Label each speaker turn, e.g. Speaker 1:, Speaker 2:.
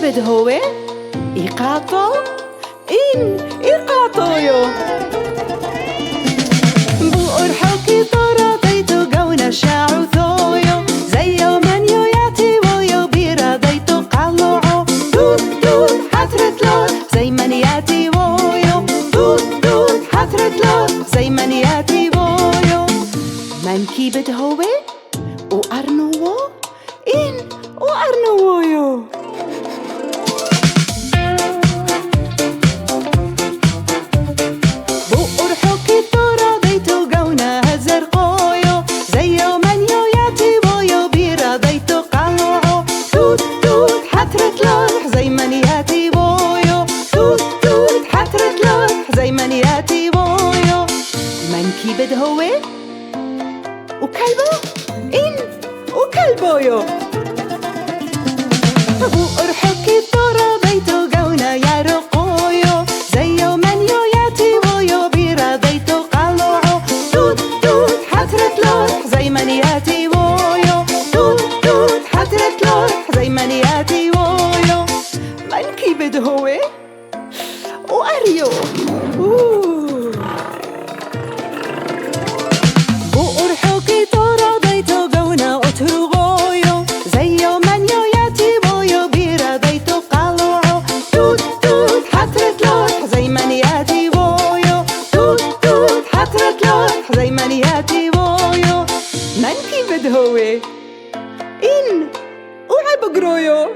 Speaker 1: كيبد هو إيقاطو إن إيقاطويو بؤر حوكي طورا ديتو قونا شاعو ثويو زيو من ياتي ويو بيرا ديتو قلعو دوت دوت حترت لور زي من ياتي ويو دوت دوت حترت لور زي من ياتي ويو من كيبد هو وأرنوو إن وأرنوويو بؤر حوكي طورا ديتو قونا هزرقويو زيو من ياتي ويو بيرا ديتو قلعو توت توت حترت لوح زي من ياتي ويو توت توت حترت لوح زي من ياتي ويو من كيبد هو وكلبو إن وكلبويو بؤر حوكي طورا ديتو قونا يارقويو زيو من ياتي ويو بيرا ديتو قلعو توت توت حترت لوح زي من ياتي ويو توت توت حترت لوح زي من ياتي ويو من كيبد هو وأريو بؤر حوكي طورا ديتو قونا أترغويو زيو من ياتي ويو بيرا ديتو قلعو توت توت حترت لوح زي من ياتي ويو توت توت حترت لوح زي من ياتي ويو من كيبد هو إن وعبقرويو